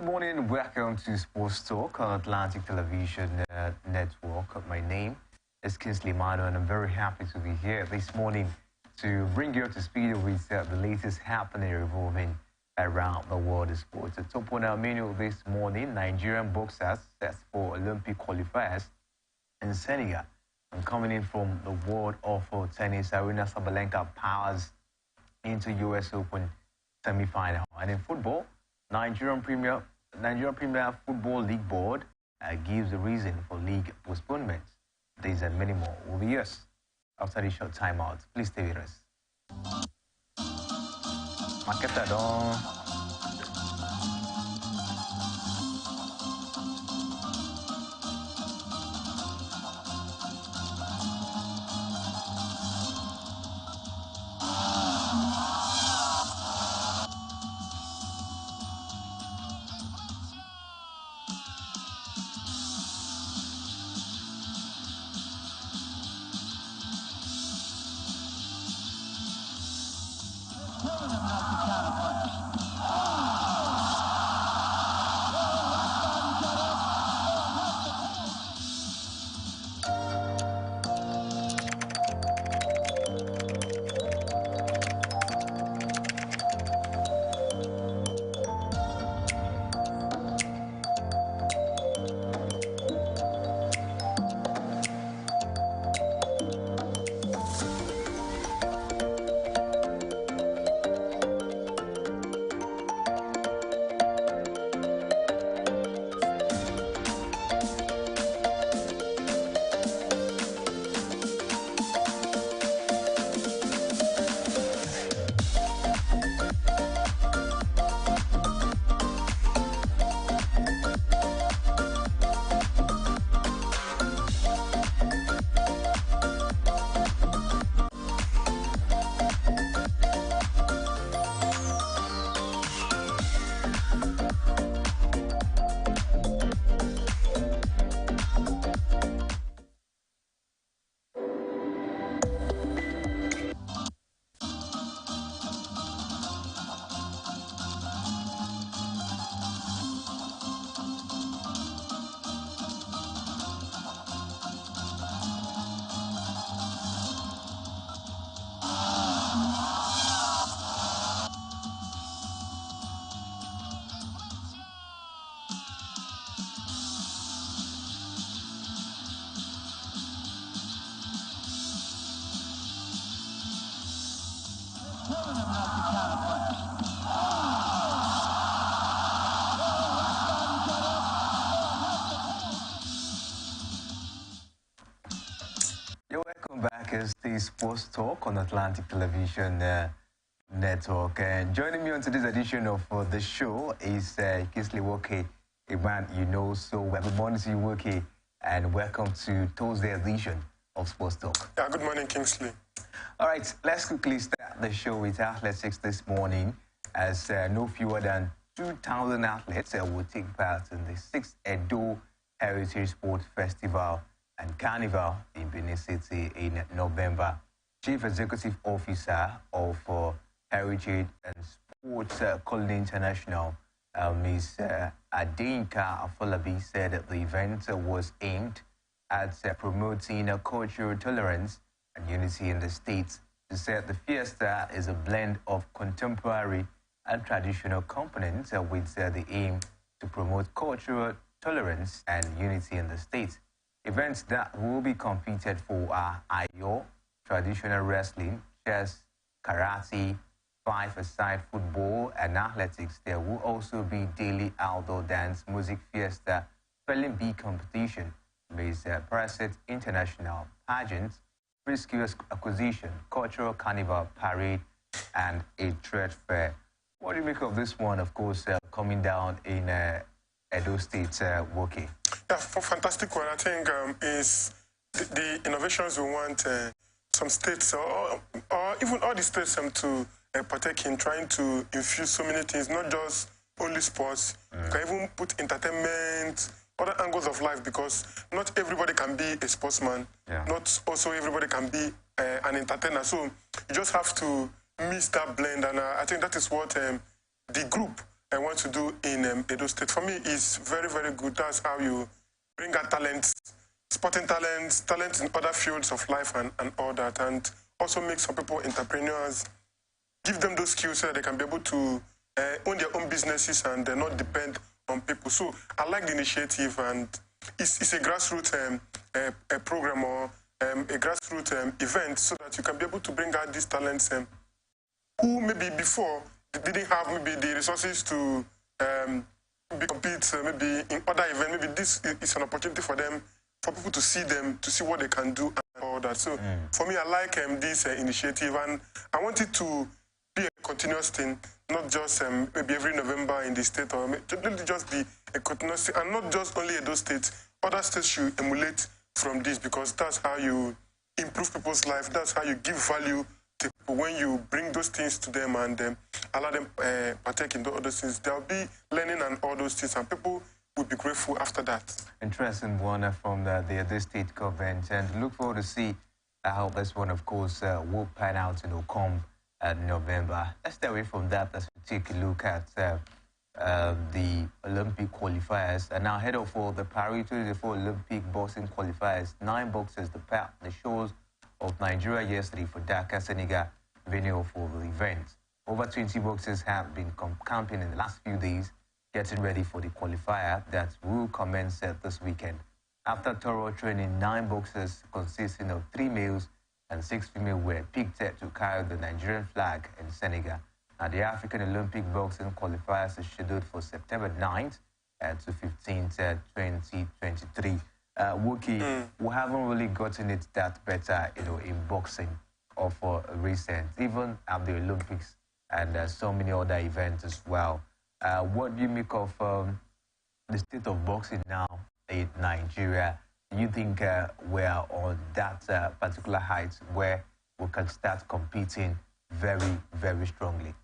morning and welcome to Sports Talk on Atlantic Television Network. My name is Kingsley Mano and I'm very happy to be here this morning to bring you up to speed with the latest happening revolving around the world of sports. At top on our menu this morning, Nigerian boxers set for Olympic qualifiers in Senegal. And coming in from the world of tennis, Arena Sabalenka powers into US Open semi-final. And in football, Nigerian Premier Football League Board gives the reason for league postponements. These and many more will be yours after this short timeout. Please stay with us. Maketadon. The Sports Talk on Atlantic Television Network. And joining me on today's edition of the show is Kingsley Woke, a man you know so well. Good morning to you, Woke, and welcome to Thursday edition of Sports Talk. Yeah, good morning, Kingsley. All right, let's quickly start the show with athletics this morning, as no fewer than 2,000 athletes will take part in the 6th Edo Heritage Sport Festival and Carnival in Benin City in November. Chief Executive Officer of Heritage and Sports Colony International, Ms. Adinka Afolabi, said that the event was aimed at promoting cultural tolerance and unity in the state. She said the fiesta is a blend of contemporary and traditional components with the aim to promote cultural tolerance and unity in the state. Events that will be competed for are Ayo, traditional wrestling, chess, karate, five-a-side football, and athletics. There will also be daily outdoor dance, music fiesta, spelling bee competition, Miss Preset International pageant, rescue acquisition, cultural carnival parade, and a trade fair. What do you make of this one, of course, coming down in Edo State, Woke? Yeah, fantastic one. I think is the innovations we want some states or even all the states to partake in, trying to infuse so many things, not just only sports. You can even put entertainment, other angles of life, because not everybody can be a sportsman. Yeah. Not also everybody can be an entertainer. So you just have to mix that blend, and I think that is what the group want to do in Edo State. For me, it's very, very good. That's how you bring out talent, sporting talents, talent in other fields of life and all that, and also make some people entrepreneurs, give them those skills so that they can be able to own their own businesses and not depend on people. So I like the initiative, and it's a grassroots a program or a grassroots event so that you can be able to bring out these talents who maybe before didn't have maybe the resources to compete maybe in other events. Maybe this is an opportunity for them, for people to see them, to see what they can do and all that. So for me, I like this initiative, and I want it to be a continuous thing, not just maybe every November in the state, or maybe just be a continuous thing, and not just only those states. Other states should emulate from this, because that's how you improve people's life. That's how you give value to people. When you bring those things to them and allow them partake in those things, there'll be learning and all those things, and people will be grateful after that. Interesting one from the state government, and look forward to see how this one, of course, will pan out, come November. Let's stay away from that as we take a look at the Olympic qualifiers. And now head off for the Paris 2024 Olympic boxing qualifiers. 9 boxers departed the shores of Nigeria yesterday for Dakar, Senegal, venue for the event. Over 20 boxers have been camping in the last few days, getting ready for the qualifier that will commence this weekend. After thorough training, 9 boxers consisting of 3 males and 6 females were picked to carry the Nigerian flag in Senegal. Now, the African Olympic boxing qualifiers is scheduled for September 9th to 15th, 2023. Wookie, we haven't really gotten it that better, in boxing or for recent, even at the Olympics and so many other events as well. What do you make of the state of boxing now in Nigeria? Do you think we're on that particular height where we can start competing very, very strongly?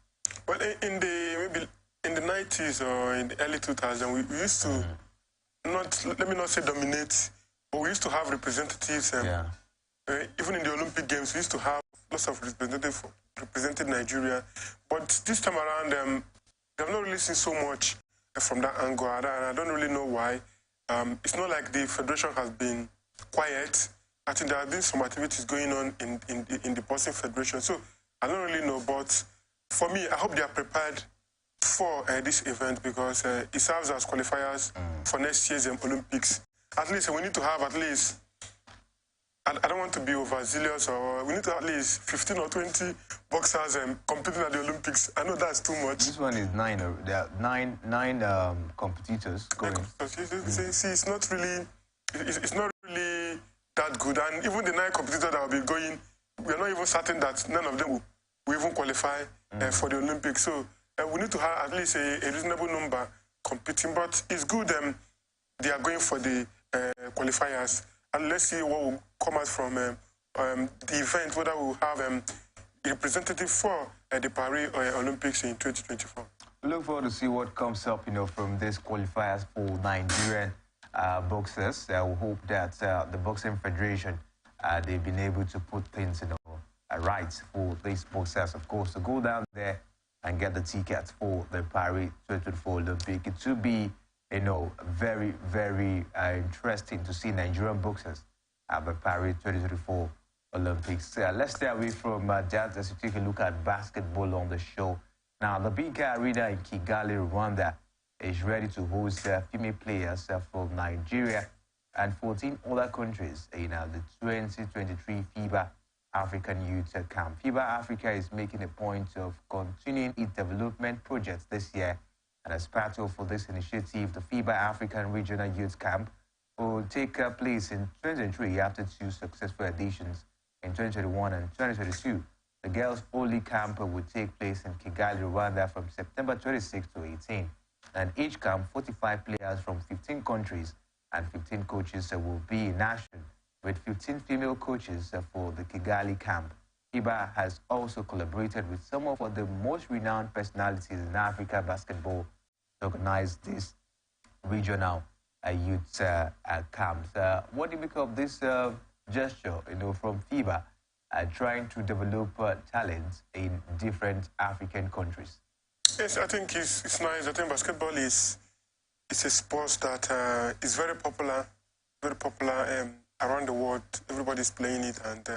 Well, maybe in the 90s or in the early 2000s, we used to let me not say dominate, but we used to have representatives. Even in the Olympic Games, we used to have lots of representatives represented Nigeria. But this time around, they've not really seen so much from that angle, and I don't really know why. It's not like the federation has been quiet. I think there have been some activities going on in the boxing federation. So I don't really know, but for me, I hope they are prepared for this event, because it serves as qualifiers for next year's Olympics. At least we need to have at least, I don't want to be overzealous, or we need to have at least 15 or 20 boxers competing at the Olympics. I know that's too much. This one is 9. There are nine competitors going. See, it's not really that good. And even the 9 competitors that will be going, we're not even certain that none of them will even qualify for the Olympics. So we need to have at least a reasonable number competing. But it's good they are going for the qualifiers. And let's see what will come out from the event, whether we'll have a representative for the Paris Olympics in 2024. We look forward to see what comes up, from these qualifiers for Nigerian boxers. We hope that the Boxing Federation, they've been able to put things, right for these boxers, of course, to go down there and get the tickets for the Paris 2024 Olympic. It should be, very, very interesting to see Nigerian boxers at the Paris 2024 Olympics. Let's stay away from that as we take a look at basketball on the show. Now, the big arena in Kigali, Rwanda, is ready to host female players from Nigeria and 14 other countries in the 2023 FIBA African Youth Camp. FIBA Africa is making a point of continuing its development projects this year. And as part of this initiative, the FIBA African Regional Youth Camp will take place in 2023 after 2 successful editions in 2021 and 2022. The girls' only camp will take place in Kigali, Rwanda from September 26 to 18. And each camp, 45 players from 15 countries and 15 coaches will be in action, with 15 female coaches for the Kigali camp. FIBA has also collaborated with some of the most renowned personalities in Africa basketball to organize this regional youth camps. What do you make of this gesture, from FIBA, trying to develop talent in different African countries? Yes, I think it's nice. I think basketball is a sport that is very popular around the world. Everybody's playing it, and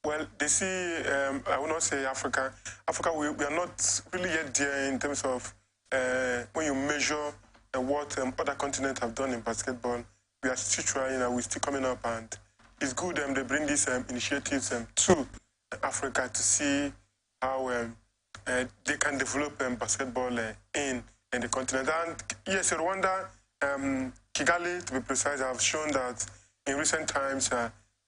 well, they see. I will not say Africa. Africa, we are not really yet there in terms of when you measure what other continents have done in basketball. We are still trying, and we're still coming up, and it's good. They bring these initiatives to Africa to see how they can develop basketball in the continent. And yes, Rwanda, Kigali, to be precise, have shown that in recent times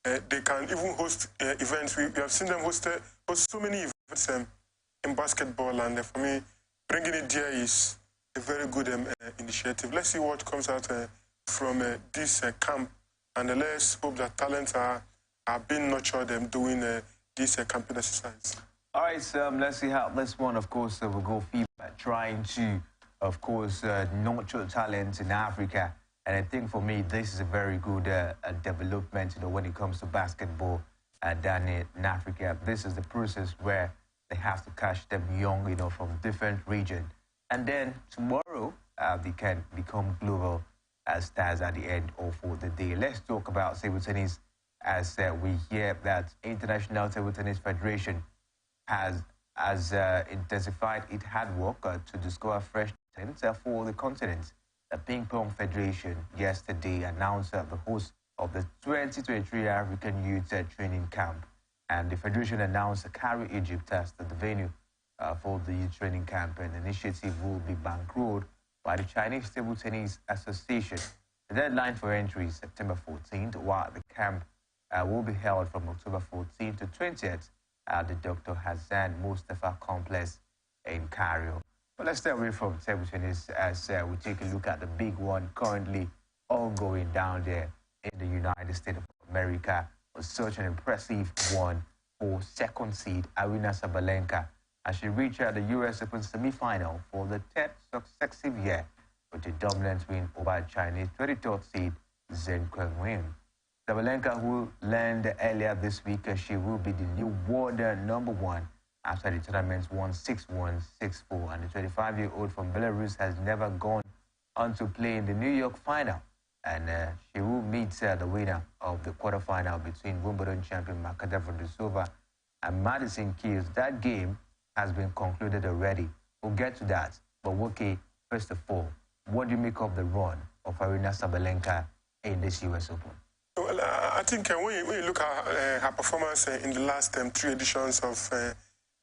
they can even host events. We have seen them host so many events in basketball, and for me, bringing it there is a very good initiative. Let's see what comes out from this camp, and let's hope that talents are being nurtured doing this camping exercise. All right, so let's see how this one, of course, will go feedback, trying to, of course, nurture talent in Africa. And I think for me, this is a very good development, when it comes to basketball down in Africa. This is the process where they have to catch them young, from different regions. And then tomorrow, they can become global stars at the end of the day. Let's talk about table tennis, as we hear that International Table Tennis Federation has intensified its hard work to discover fresh talents for the continent. The Ping Pong Federation yesterday announced the host of the 2023 African Youth Training Camp, and the federation announced Cairo, Egypt as the venue for the youth training camp, and the initiative will be bankrolled by the Chinese Table Tennis Association. The deadline for entry is September 14th, while the camp will be held from October 14th to 20th at the Dr. Hassan Mustafa Complex in Cairo. But let's stay away from table tennis as we take a look at the big one currently ongoing down there in the United States of America. It was such an impressive one for second seed Aryna Sabalenka as she reached the U.S. Open semi-final for the 10th successive year with a dominant win over Chinese 23rd seed Zheng Qinwen. Sabalenka, who learned earlier this week she will be the new world number one after the tournament won 6-1, 6-4, and the 25-year-old from Belarus has never gone on to play in the New York final, and she will meet the winner of the quarterfinal between Wimbledon champion Marketa Vondrousova and Madison Keys. That game has been concluded already. We'll get to that, but okay, first of all, what do you make of the run of Aryna Sabalenka in this U.S. Open? Well, I think when you look at her performance in the last 3 editions of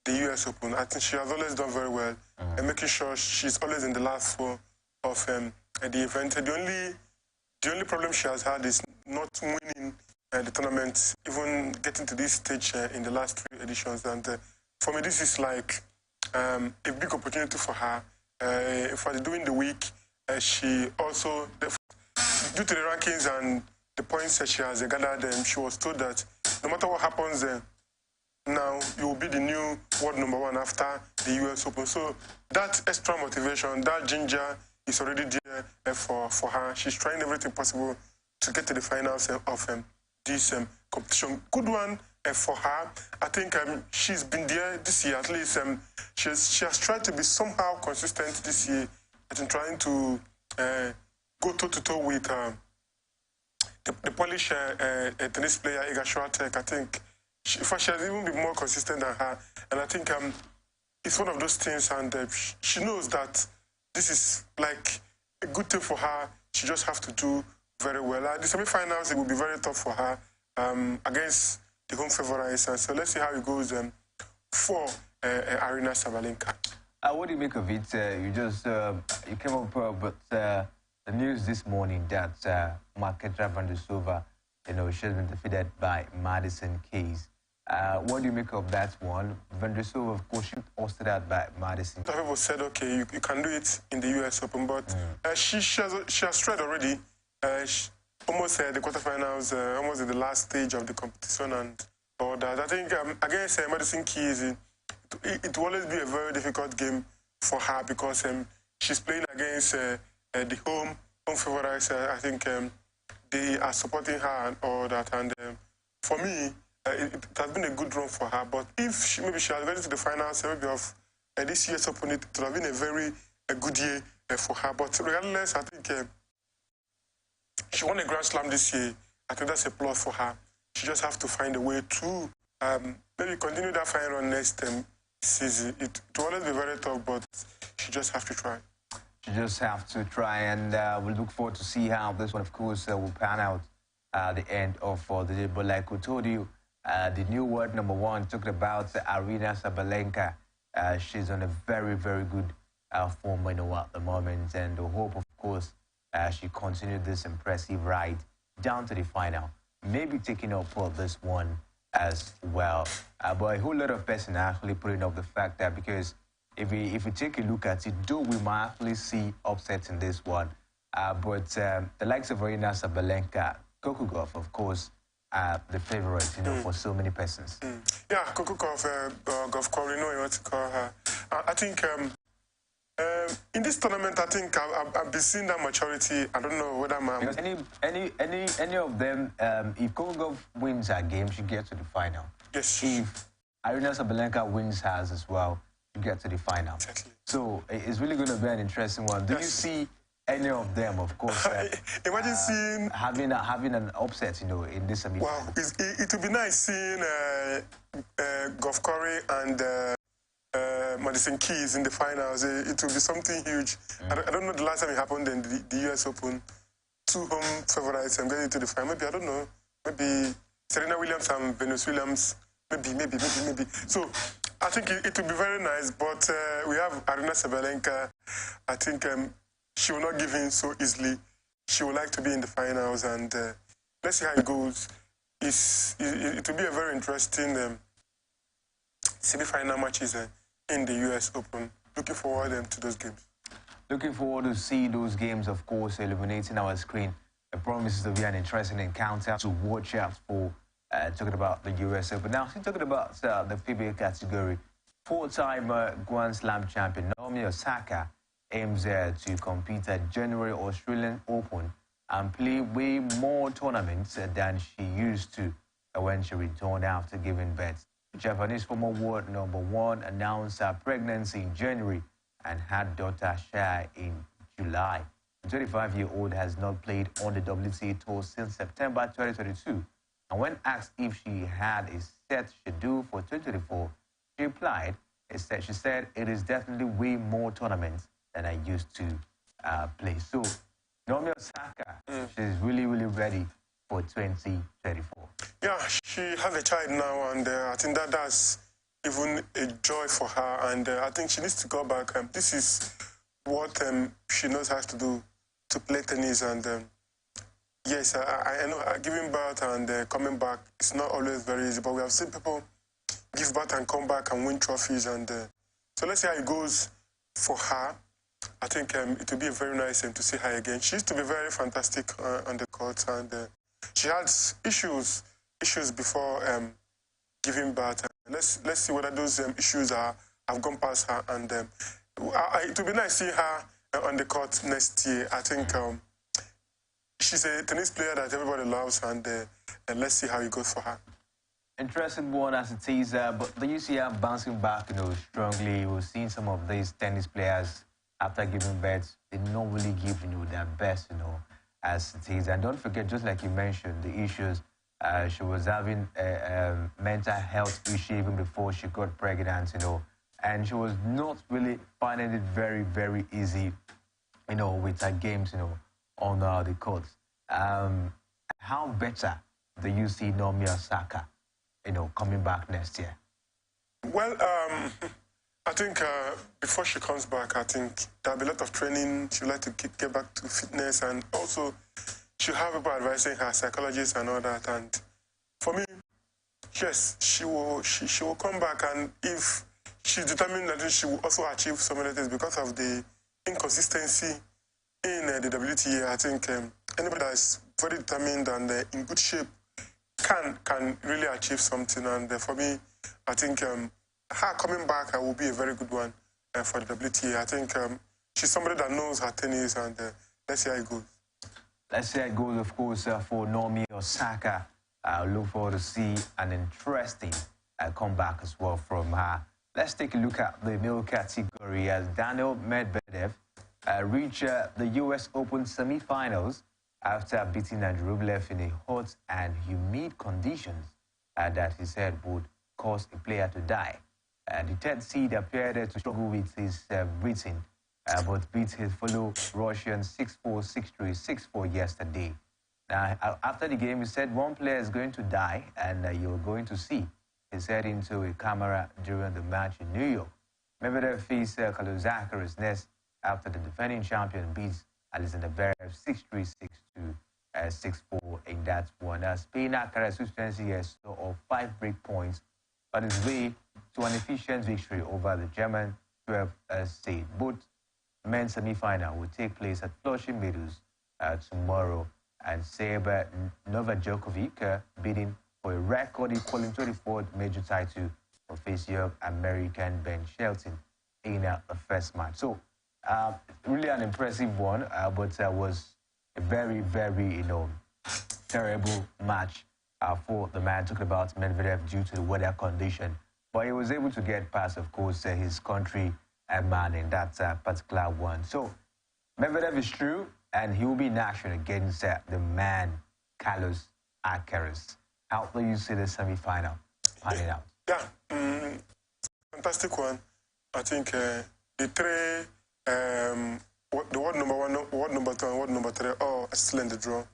the U.S. Open, I think she has always done very well, and making sure she's always in the last 4 of the event. The only problem she has had is not winning the tournament, even getting to this stage in the last 3 editions. And for me, this is like a big opportunity for her. For during the week, she also, due to the rankings and the points that she has gathered, she was told that no matter what happens now, you will be the new world number 1 after the U.S. Open. So that extra motivation, that ginger is already there for her. She's trying everything possible to get to the finals of this competition. Good one for her. I think she's been there this year, at least. She has tried to be somehow consistent this year. I think trying to go toe-to-toe with the Polish tennis player Iga Swiatek. I think she has even been more consistent than her, and I think it's one of those things, and she knows that this is like a good thing for her. She just has to do very well. The semi-finals, it will be very tough for her against the home favorites, and so let's see how it goes for Aryna Sabalenka. What do you make of it? You came up with the news this morning that Marketa Vondrousova, she has been defeated by Madison Keys. What do you make of that one? Vondrousova, of course, she was hosted out by Madison. People said, okay, you can do it in the U.S. Open, but she has tried already. Almost the quarterfinals, almost at the last stage of the competition and all that. I think against Madison Keys, it will always be a very difficult game for her because she's playing against the home favorites. I think they are supporting her and all that. And for me, it has been a good run for her. But if maybe she has gotten to the finals, maybe of this year's Open, it would have been a very good year for her. But regardless, I think she won a Grand Slam this year. I think that's a plus for her. She just have to find a way to maybe continue that fine run next season. It will always be very tough, but she just have to try. She just have to try, and we'll look forward to see how this one, of course, will pan out at the end of the day. But like we told you, the new world number one, talking about Aryna Sabalenka. She's on a very, very good form at the moment, and we hope, of course, she continued this impressive ride down to the final, maybe taking up for this one as well. But a whole lot of person actually putting up the fact that, because if we take a look at it, though we might actually see upsets in this one, but the likes of Aryna Sabalenka, Kokugov, of course, the favorite, for so many persons. Yeah, Kokugov, Govkor, you know what to call her. I think in this tournament, I think I've been seeing that maturity. I don't know whether my... Because any of them, if Kokugov wins her game, she gets to the final. Yes. If Aryna Sabalenka wins hers as well, she gets to the final. Exactly. So it's really going to be an interesting one. Do you see any of them, of course, imagine seeing... having an upset, in this semi-final? Wow, it would be nice seeing Govkor and Madison Keys in the finals. It will be something huge. I don't know the last time it happened in the US Open. Two home favorites and getting to the final. Maybe, I don't know, maybe Serena Williams and Venus Williams. Maybe. So I think it will be very nice, but we have Aryna Sabalenka. I think she will not give in so easily. She would like to be in the finals, and let's see how it goes. It will be a very interesting semi-final matches in the US Open. Looking forward to those games. Looking forward to see those games, of course, illuminating our screen. It promises to be an interesting encounter to watch out for, talking about the US Open. Now, still talking about the female category, four-time Grand Slam champion Naomi Osaka aims to compete at January Australian Open and play way more tournaments than she used to when she returned after giving birth. The Japanese former world number one announced her pregnancy in January and had daughter Shai in July. The 25-year-old has not played on the WTA tour since September 2022. And when asked if she had a set schedule for 2024, she replied, she said, "It is definitely way more tournaments than I used to play." So, Naomi Osaka, she's really, really ready for 2024. Yeah, she has a child now, and I think that's even a joy for her. And I think she needs to go back. This is what she knows how to do, to play tennis. And yes, I know giving birth and coming back is not always very easy, but we have seen people give birth and come back and win trophies. And so let's see how it goes for her. I think it will be very nice to see her again. She used to be very fantastic on the court, and she had issues before giving birth. Let's see whether those issues have gone past her, and it will be nice to see her on the court next year. I think she's a tennis player that everybody loves, and let's see how it goes for her. Interesting one as it is, but do you see her bouncing back, strongly? We've seen some of these tennis players after giving birth, they normally give, their best, as it is. And don't forget, just like you mentioned, the issues. She was having a mental health issue even before she got pregnant, and she was not really finding it very, very easy, with her games, on the court. How better do you see Naomi Osaka, coming back next year? Well, I think before she comes back, I think there'll be a lot of training. She'd like to get back to fitness, and also she'll have people advising her, psychologists and all that. And for me, yes, she will come back, and if she's determined that she will also achieve some of the things because of the inconsistency in the WTA, I think anybody that is very determined and in good shape can really achieve something. And for me, I think her coming back will be a very good one for the WTA. I think she's somebody that knows her tennis, and let's see how it goes. Let's see how it goes, of course, for Naomi Osaka. I look forward to see an interesting comeback as well from her Let's take a look at the male category as Daniel Medvedev reached the U.S. Open semi-finals after beating Andrew Rublev in a hot and humid conditions that he said would cause a player to die. The third seed appeared to struggle with his breathing, but beat his fellow Russian 6-4, 6-3, 6-4 yesterday. Now, after the game, he said one player is going to die, and you're going to see. He said into a camera during the match in New York. Medvedev faced Carlos Alcaraz next after the defending champion beats Alexander Zverev 6-3, 6-2, 6-4 in that one. Spain Alcaraz, whose 20 years of 5 break points on his way to an efficient victory over the German 12 seed. Both men's semi-final will take place at Flushing Meadows tomorrow, and Serb Novak Djokovic bidding for a record-equaling 24th major title to face young American Ben Shelton in the first match. So, really an impressive one, but was a very, very, terrible match for the man talking about Medvedev due to the weather condition. But he was able to get past, of course, his country man in that particular one. So, Medvedev is true, and he will be in action against the man, Carlos Alcaraz. How do you see the semi-final panning out? Yeah, fantastic one. I think the three, the world number one, world number two, and world number three, all excellent the draw.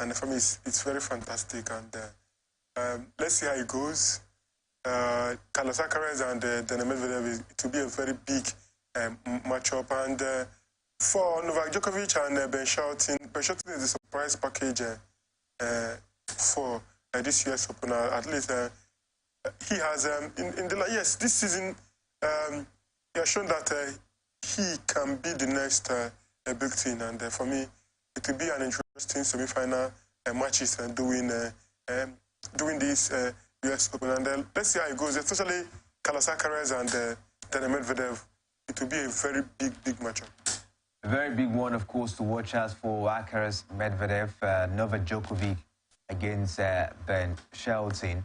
And for me, it's very fantastic. And let's see how it goes. Carlos Alcaraz and Daniil Medvedev, it will be a very big matchup. And for Novak Djokovic and Ben Shelton is a surprise package for this year's Open. At least he has, this season, he has shown that he can be the next big thing. And for me, it will be an interesting semi-final matches doing this US Open. And let's see how it goes, especially Carlos Alcaraz and Daniil Medvedev. It will be a very big matchup. A very big one, of course, to watch out for Alcaraz, Medvedev, Novak Djokovic against Ben Shelton.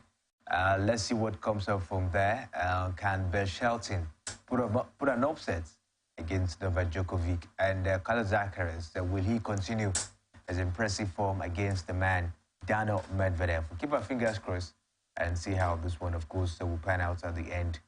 Let's see what comes up from there. Can Ben Shelton put an upset against Novak Djokovic? And Carlos Alcaraz, will he continue his impressive form against the man, Daniil Medvedev? We'll keep our fingers crossed and see how this one, of course, will pan out at the end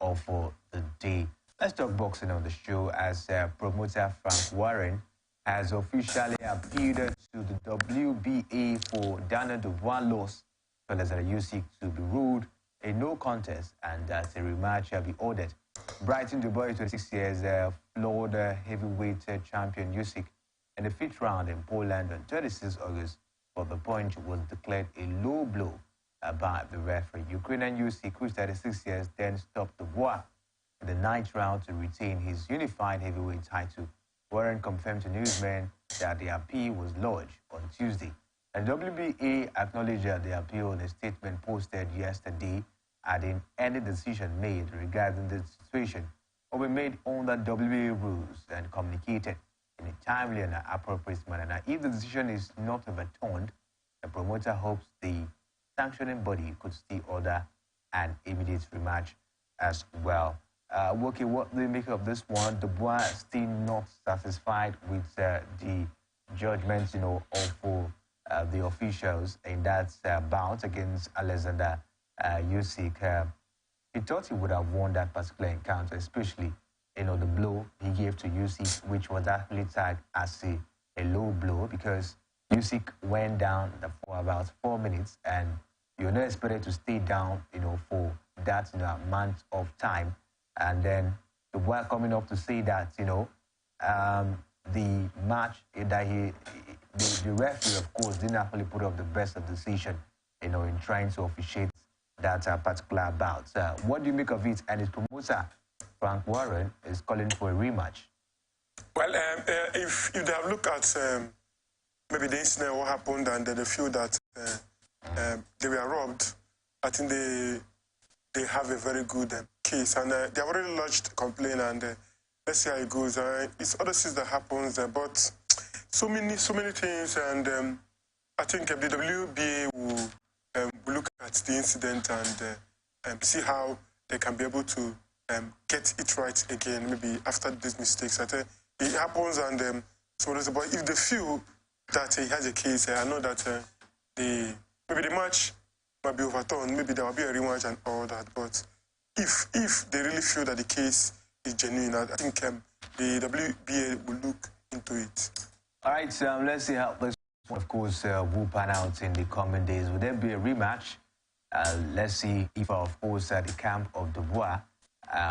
of the day. Let's talk boxing on the show as promoter Frank Warren has officially appealed to the WBA for Dana Dubois' loss to Alexander Usyk to be ruled a no contest and that a rematch shall be ordered. Brighton Dubois, 26 years, floored heavyweight champion Usyk in the 5th round in Poland on 26 August, but the punch was declared a low blow by the referee. Ukrainian Usyk, who's 36 years, then stopped Dubois in the 9th round to retain his unified heavyweight title. Warren confirmed to newsmen that the appeal was lodged on Tuesday. The WBA acknowledged the appeal in a statement posted yesterday, adding any decision made regarding the situation will be made under WBA rules and communicated in a timely and appropriate manner. Now, if the decision is not overturned, the promoter hopes the sanctioning body could still order an immediate rematch as well. Okay, what do you make of this one? Dubois still not satisfied with the judgment, of the officials in that bout against Alexander Usyk. He thought he would have won that particular encounter, especially, the blow he gave to Usyk, which was actually tagged as a low blow because Usyk went down for about 4 minutes and you're not expected to stay down, for that amount of time. And then the Dubois coming up to say that, the match that the referee, of course, didn't actually put up the best of decision, in trying to officiate that particular bout. What do you make of it? And his promoter, Frank Warren, is calling for a rematch. Well, if they have looked at maybe the incident, what happened, and they feel that they were robbed, I think they have a very good case, and they have already lodged a complaint, and let's see how it goes. It's other things that happens, but so many things, and I think the WBA will look at the incident and see how they can be able to get it right again, maybe after these mistakes. I think it happens, and so but if they feel that he has a case, I know that maybe the match might be overturned, maybe there will be a rematch and all that. But if they really feel that the case is genuine, I think the WBA will look into it. All right, let's see how this one, of course, will pan out in the coming days. Will there be a rematch? Let's see if, of course, the camp of Dubois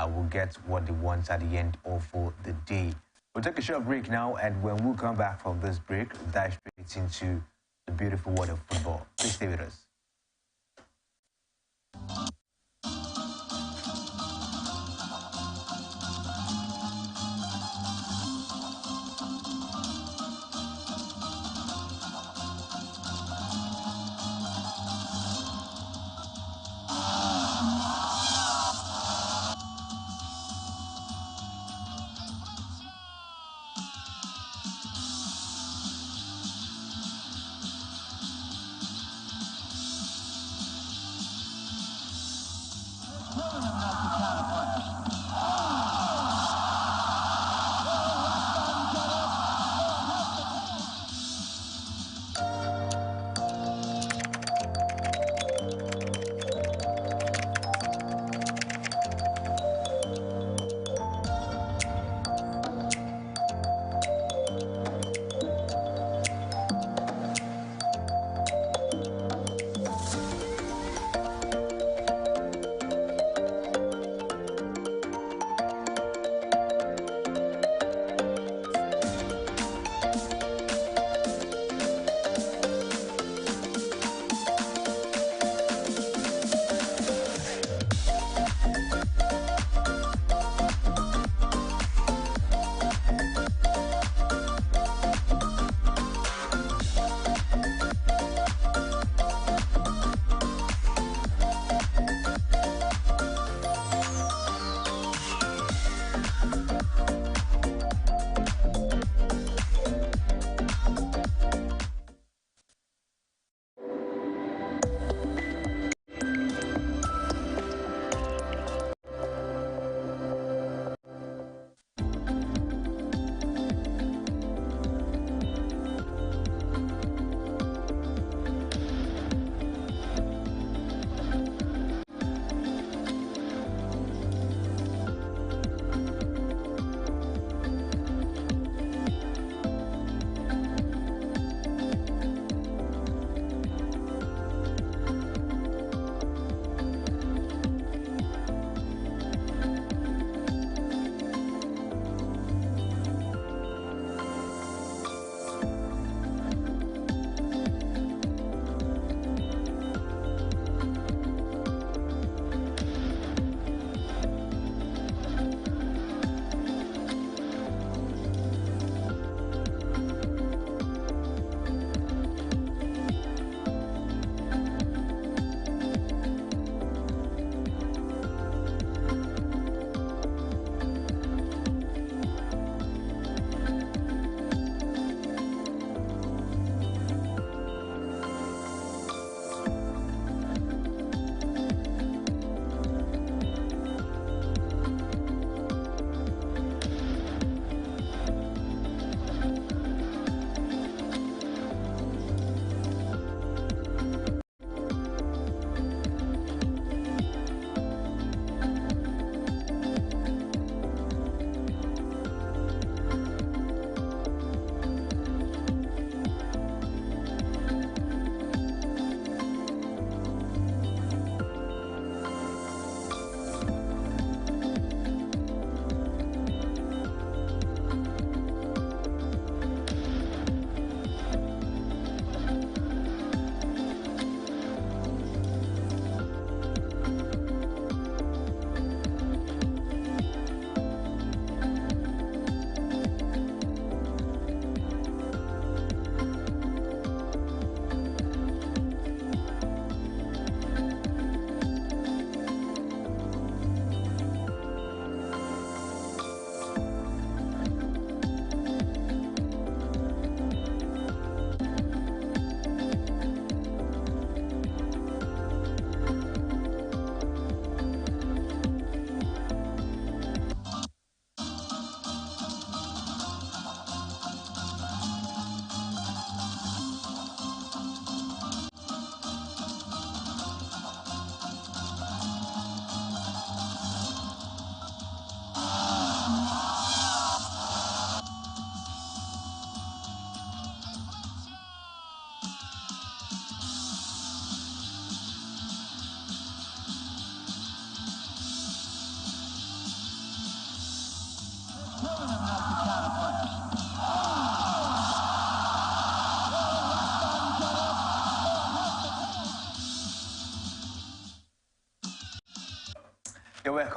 will get what they want at the end of the day. We'll take a short break now, and when we come back from this break, we'll dive straight into the beautiful world of football. Please stay with us.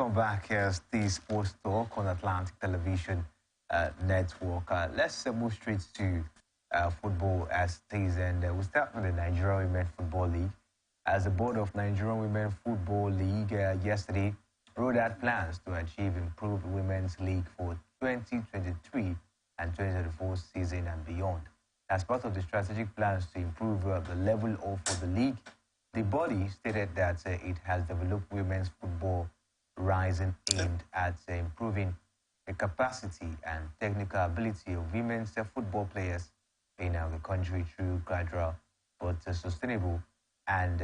welcome back as the Sports Talk on Atlantic Television Network. Let's move straight to football as things, and we'll start with the Nigerian Women Football League. As the board of Nigerian Women Football League yesterday rolled out plans to achieve improved women's league for 2023 and 2024 season and beyond. As part of the strategic plans to improve the level of the league, the body stated that it has developed women's football rising aimed at improving the capacity and technical ability of women's football players in the country through gradual but sustainable and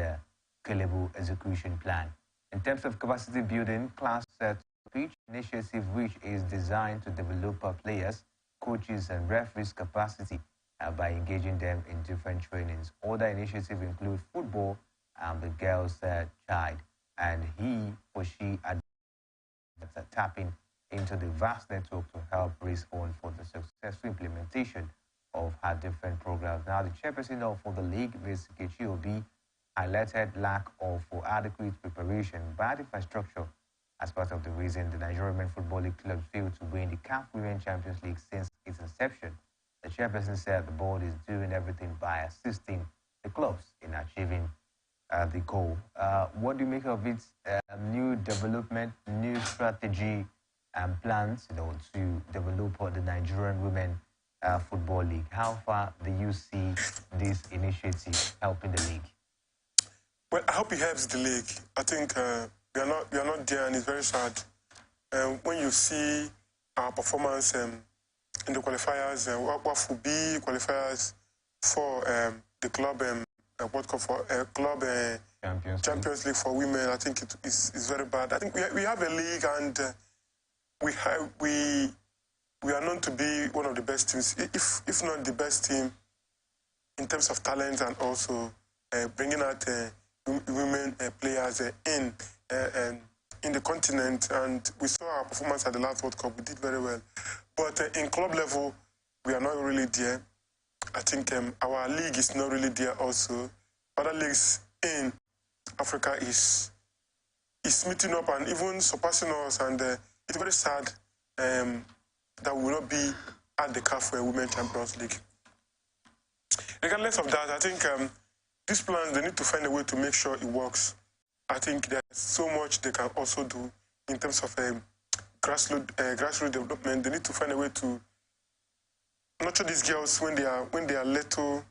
scalable execution plan. In terms of capacity building, class speech initiative, which is designed to develop players, coaches, and referees' capacity by engaging them in different trainings. Other initiatives include football and the girl's child, and he or she tapping into the vast network to help raise funds for the successful implementation of her different programs. Now, the chairperson of the league, Ms. Kechi Obi, highlighted lack of adequate preparation, bad infrastructure as part of the reason the Nigerian Women Football League club failed to win the CAF Women Champions League since its inception. The chairperson said the board is doing everything by assisting the clubs in achieving the goal. What do you make of its new development, new strategy and plans, to develop the Nigerian Women Football League? How far do you see this initiative helping the league? Well, I hope it helps the league. I think we are not there, and it's very sad. When you see our performance in the qualifiers, what will be qualifiers for the club World Cup for club Champions League for women, I think it is very bad. I think we have a league, and we are known to be one of the best teams, if not the best team, in terms of talent and also bringing out women players in the continent. And we saw our performance at the last World Cup. We did very well, but in club level, we are not really there. I think our league is not really there also. Other leagues in Africa is meeting up and even surpassing us, and it's very sad that we will not be at the CAF Women Champions League. Regardless of that, I think these plans, they need to find a way to make sure it works. I think there's so much they can also do in terms of grassroots development. They need to find a way to nurture these girls when they are little,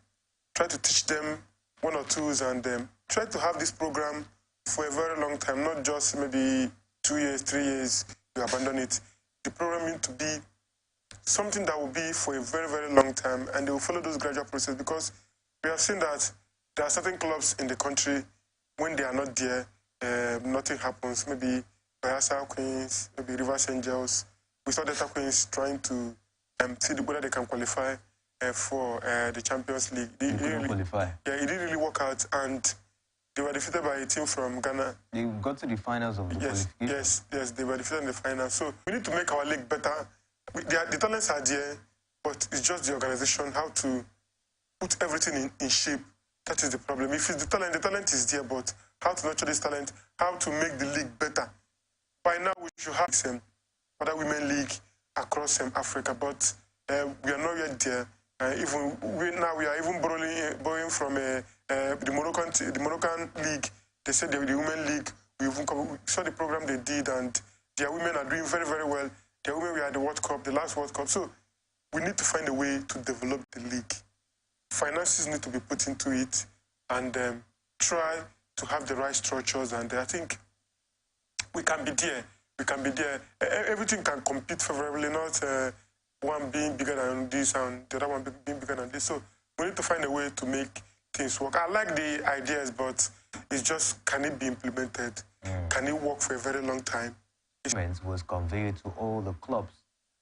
try to teach them one or twos, and try to have this program for a very long time, not just maybe 2 years, 3 years, you abandon it. The program needs to be something that will be for a very, very long time, and they will follow those gradual processes, because we have seen that there are certain clubs in the country, when they are not there, nothing happens. Maybe Bayelsa Queens, maybe Rivers Angels. We saw Delta Queens trying to see whether they can qualify for the Champions League. They couldn't qualify. Yeah, it didn't really work out, and they were defeated by a team from Ghana. They got to the finals of the qualification. Yes, they were defeated in the finals. So we need to make our league better. The talents are there, but it's just the organization, how to put everything in shape. That is the problem. If it's the talent is there, but how to nurture this talent, how to make the league better. By now, we should have some other women league across Africa, but we are not yet there. We are even borrowing from the Moroccan league. They said the women league. We saw the program they did, and their women are doing very, very well. Their women were at the World Cup, the last World Cup. So we need to find a way to develop the league. Finances need to be put into it, and try to have the right structures. And I think we can be there. We can be there. Everything can compete favorably, not one being bigger than this and the other one being bigger than this. So we need to find a way to make things work. I like the ideas, but it's just, can it be implemented? Can it work for a very long time? Was conveyed to all the clubs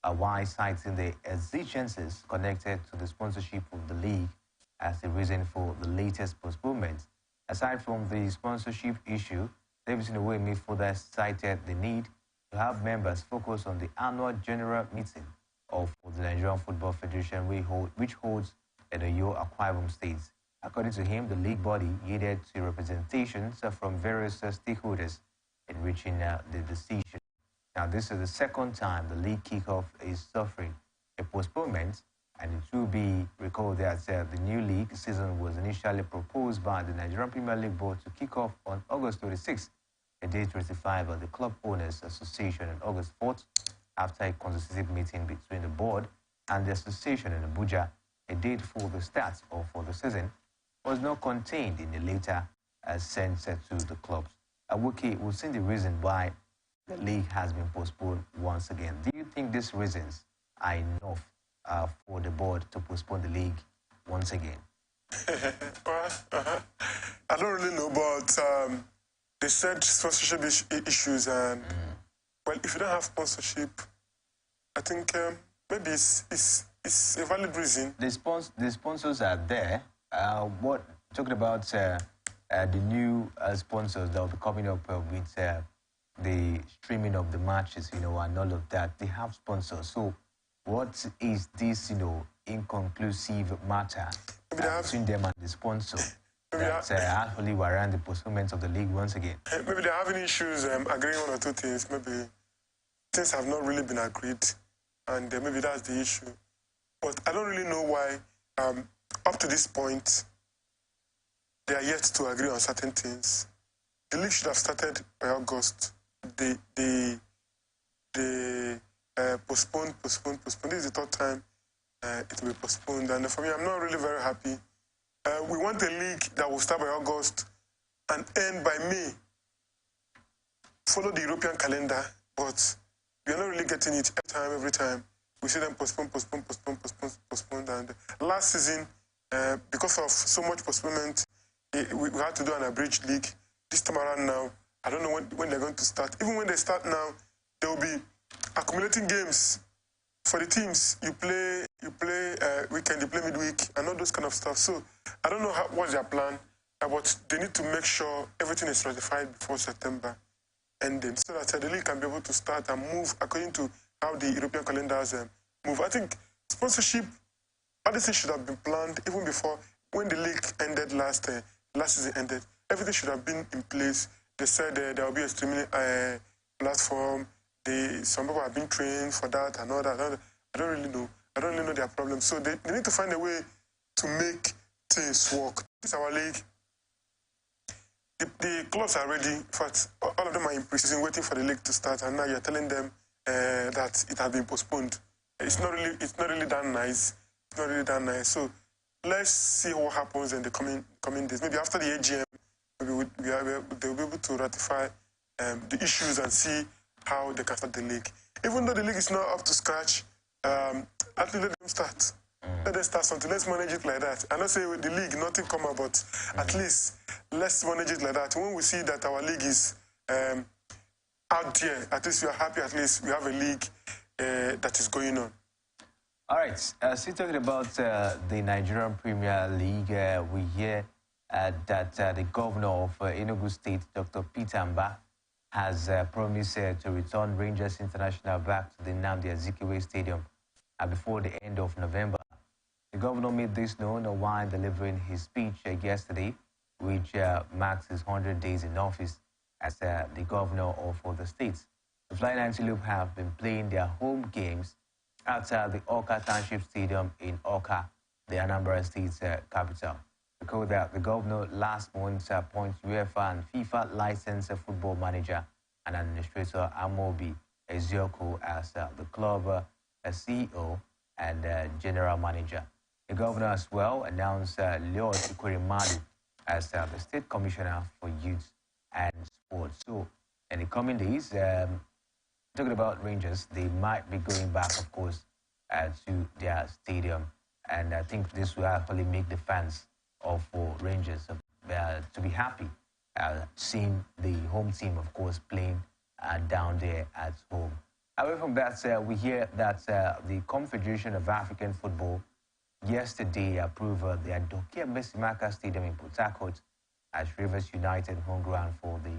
while citing the exigencies connected to the sponsorship of the league as the reason for the latest postponement. Aside from the sponsorship issue, Davidson Owemi further cited the need to have members focus on the annual general meeting of the Nigerian Football Federation, which holds at the Akwa Ibom states. According to him, the league body needed to representations from various stakeholders in reaching the decision. Now, this is the second time the league kickoff is suffering a postponement, and it will be recalled that the new league season was initially proposed by the Nigerian Premier League Board to kick off on August 26th, a date ratified by the Club Owners Association on August 4th, after a consultative meeting between the board and the association in Abuja. A date for the start of for the season was not contained in the letter sent to the clubs. Awuki, we've seen the reason why the league has been postponed once again. Do you think these reasons are enough for the board to postpone the league once again? Well, I don't really know, but they said sponsorship issues, and well, if you don't have sponsorship, I think maybe it's a valid reason. The sponsors are there. Talking about the new sponsors that will be coming up with the streaming of the matches, and all of that, they have sponsors. So what is this, inconclusive matter between them and the sponsor that actually warrant the postponement of the league once again? Maybe they're having issues agreeing one or two things. Maybe things have not really been agreed, and maybe that's the issue. But I don't really know why, up to this point, they are yet to agree on certain things. The league should have started by August. They postponed. This is the third time it will be postponed. And for me, I'm not really very happy. We want a league that will start by August and end by May. Follow the European calendar, but we are not really getting it every time. We see them postpone. And last season, because of so much postponement, we had to do an abridged league. This time around now, I don't know when they're going to start. Even when they start now, they will be accumulating games for the teams. You play weekend, you play midweek, and all those kind of stuff. So I don't know what's their plan, but they need to make sure everything is ratified before September ending, so that the league can be able to start and move according to how the European calendars move. I think sponsorship, all this should have been planned even before, when the league ended last season ended. Everything should have been in place. They said there will be a streaming platform. Some people have been trained for that and all that. I don't really know. I don't really know their problem. So they need to find a way to make things work. This is our league. The clubs are ready. In fact, all of them are in pre-season waiting for the league to start, and now you're telling them that it has been postponed. It's not really that nice. It's not really that nice. So let's see what happens in the coming days. Maybe after the AGM, maybe they'll be able to ratify the issues and see how they can start the league. Even though the league is not up to scratch, at least let them start. Let them start something. Let's manage it like that. I don't say with the league, nothing come out, but at least let's manage it like that. When we see that our league is out there, at least we are happy. At least we have a league that is going on. All right. Still talking about the Nigerian Premier League, we hear that the governor of Enugu State, Dr. Peter Mba, has promised to return Rangers International back to the Nnamdi Azikiwe Stadium before the end of November. The governor made this known while delivering his speech yesterday, which marks his 100 days in office as the governor of the state. The Flying Antelope have been playing their home games outside the Awka Township Stadium in Awka, the Anambra State's capital. Recall that the governor last month appointed UEFA and FIFA licensed football manager and administrator Amobi Ezioko as the club CEO and general manager. The governor as well announced Lord Ikwerimadu as the state commissioner for youth and sports. So in the coming days, talking about Rangers, they might be going back, of course, to their stadium. And I think this will actually make the fans of Rangers to be happy seeing the home team, of course, playing down there at home. Away from that, we hear that the Confederation of African Football yesterday approved the Adokia Besimaka Stadium in Port Harcourt as Rivers United home ground for the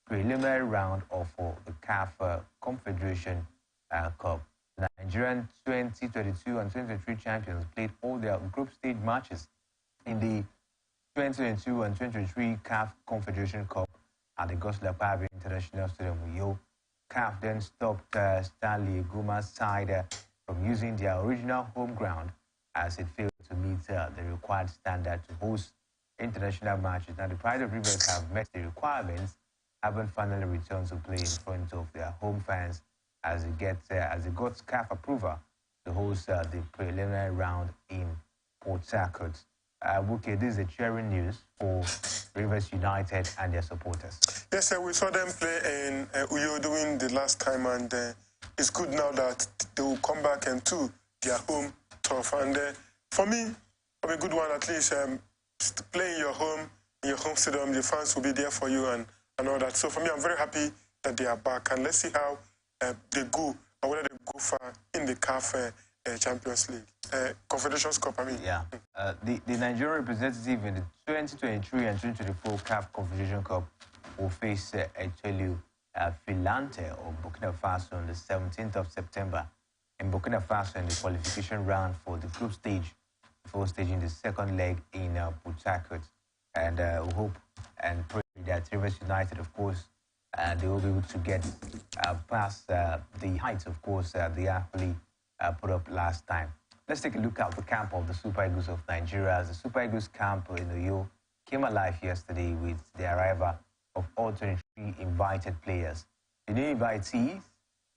preliminary round of the CAF Confederation Cup. The Nigerian 2022 and 2023 champions played all their group stage matches in the 2022 and 2023 CAF Confederation Cup at the Gosla Pavi International Stadium, Uyo. CAF then stopped Stanley Guma's side from using their original home ground as it failed to meet the required standard to host international matches. Now, the Pride of Rivers have met the requirements, haven't finally returned to play in front of their home fans as it got CAF approval to host the preliminary round in Port Harcourt. Okay, this is a cheering news for Rivers United and their supporters. Yes, we saw them play in Uyo during the last time, and it's good now that they will come back and to their home turf. And for me, a good one at least. Play in your home stadium, the fans will be there for you and all that. So for me, I'm very happy that they are back, and let's see how they go, or whether they go far in the CAF Champions League, Confederations Cup. I mean, yeah. The Nigerian representative in the 2023 and 2024 CAF Confederation Cup will face Echelu Filante of Burkina Faso on the 17th of September in Burkina Faso in the qualification round for the group stage, before staging the second leg in Port Harcourt. And we hope and pray that Rivers United, of course, they will be able to get past the heights, of course, they actually put up last time. Let's take a look at the camp of the Super Eagles of Nigeria. The Super Eagles camp in Uyo came alive yesterday with the arrival of all 23 invited players. The new invitees,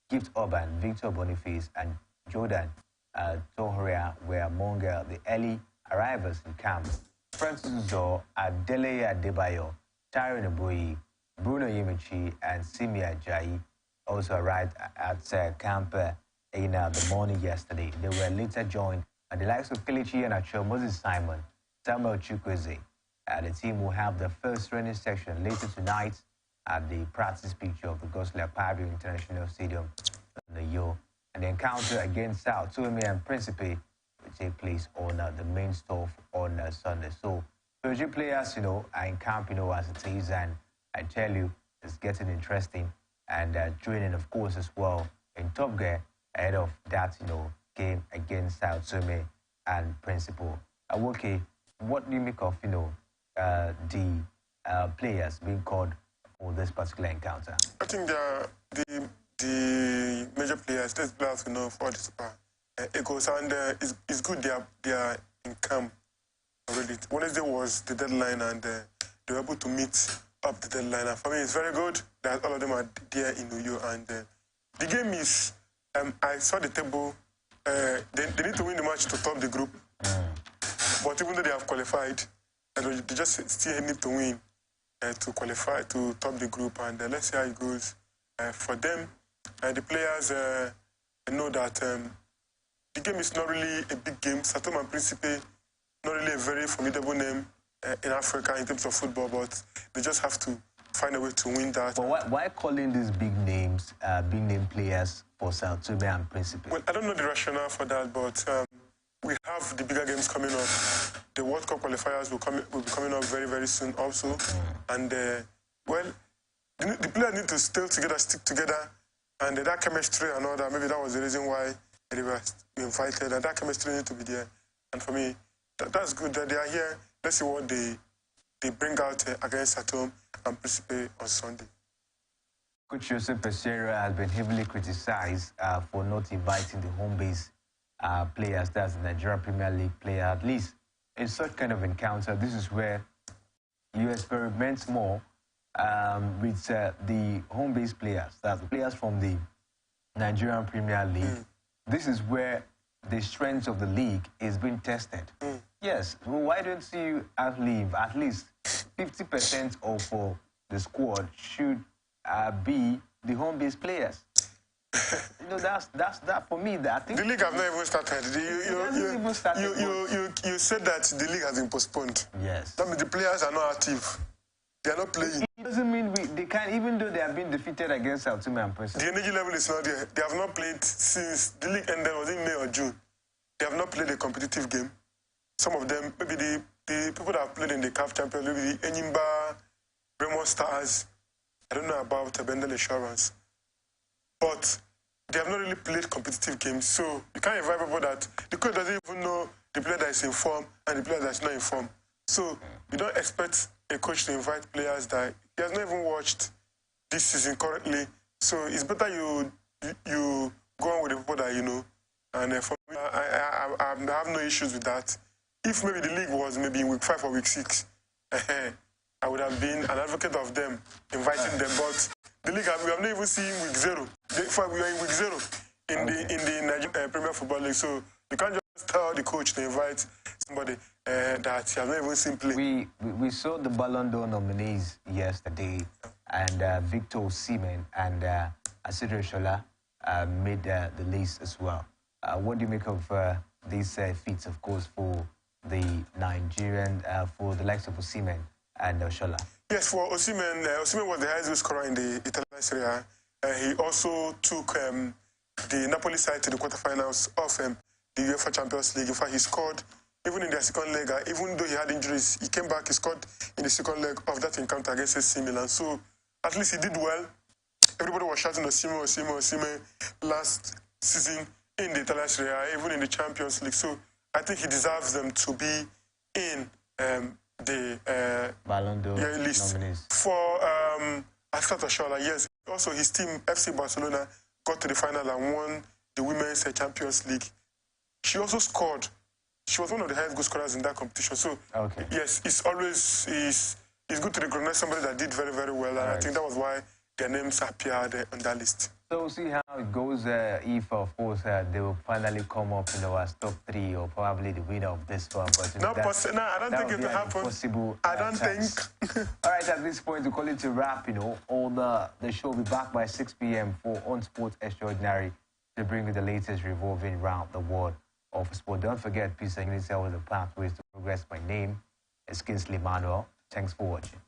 Gift Urban, Victor Boniface, and Jordan Tohoria were among the early arrivals in camp. Francis Uzo, Adele Adebayo, Tyron Oboyi, Bruno Yemichi, and Simia Jai also arrived at camp in the morning yesterday. They were later joined by the likes of Kelechi Iheanacho, Moses Simon, Samuel Chukwueze. The team will have the first training section later tonight at the practice pitch of the Gosler Pabio International Stadium in the Uyo. And the encounter against Sao Tome and Principe will take place on the main turf on Sunday. So, Belgian players, are in camp, as it is, and I tell you, it's getting interesting. And training, of course, as well in top gear ahead of that, game against Sao Tome and Principe. Okay, what do you make of, the players being called for this particular encounter? I think the major players, these players we know for the Super Eagles, and it's good they are in camp already. Wednesday was the deadline, and they were able to meet up the deadline. And for me, it's very good that all of them are there in Uyo. And the game is, I saw the table. They need to win the match to top the group. But even though they have qualified, they just still need to win to qualify to top the group. And let's see how it goes for them. The players know that the game is not really a big game. Sao Tome and Principe, not really a very formidable name in Africa in terms of football, but they just have to find a way to win that. But why calling these big name players for Sao Tome and Principe? Well, I don't know the rationale for that, but we have the bigger games coming up. The World Cup qualifiers will be coming up very, very soon also. And, well, the players need to stay together, stick together, and that chemistry and all that, maybe that was the reason why they were invited, and that chemistry needs to be there. And for me, that's good that they are here. Let's see what they bring out against Sao Tome and Principe on Sunday. Coach Joseph Pesera has been heavily criticized for not inviting the home base players, that's the Nigerian Premier League player. At least in such kind of encounter, this is where you experiment more with the home base players, that's the players from the Nigerian Premier League. This is where the strength of the league is being tested. Yes, well, why don't you leave at least 50% of the squad should be the home base players? That's that for me. That I think the league have not even started. You said that the league has been postponed. Yes. That means the players are not active. They are not playing. It doesn't mean they can't, even though they have been defeated against Sao Tome and Principe. The energy level is not there. They have not played since the league ended, was in May or June. They have not played a competitive game. Some of them, maybe the people that have played in the CAF Champions, maybe the Enyimba, Remo Stars, I don't know about Bendel Insurance. But they have not really played competitive games. So you can't invite people that the coach doesn't even know the player that is in form and the player that is not in form. So you don't expect a coach to invite players that he has not even watched this season currently So it's better you go on with the people that you know. And for me, I have no issues with that. If maybe the league was maybe in week 5 or week 6, I would have been an advocate of them, inviting them. But the league, we have not even seen week 0. We are in week 0 in the Nigerian Premier Football League. So you can't just tell the coach to invite somebody that he has not even seen play. We saw the Ballon d'Or nominees yesterday, and Victor Osimhen and Asidre Shola made the list as well. What do you make of these feats, of course, for the Nigerian, for the likes of Osimhen and Shola? Yes, for Osimhen, Osimhen was the highest scorer in the Italian Serie A. He also took the Napoli side to the quarterfinals of the UEFA Champions League. In fact, he scored even in their second leg. Even though he had injuries, he came back, he scored in the second leg of that encounter against AC Milan. So at least he did well. Everybody was shouting Osimhen last season in the Italian Serie A, even in the Champions League. So I think he deserves them to be in the Ballon d'Or list. nominees. For Asidre Shola, yes. Also, his team, FC Barcelona, got to the final and won the Women's Champions League. She also scored. She was one of the highest goal scorers in that competition. So, yes, it's always it's good to recognize somebody that did very, very well. And I think that was why their names appeared on that list. So we'll see how it goes. If, of course, they will finally come up in our top 3 or probably the winner of this one. But no, I don't think it will happen. I don't think. All right, at this point, we call it a wrap. All the show will be back by 6 p.m. for On Sports Extraordinary to bring you the latest revolving around the world of sport. Don't forget, peace and unity are the pathways to progress. My name is Kinsley Manuel. Thanks for watching.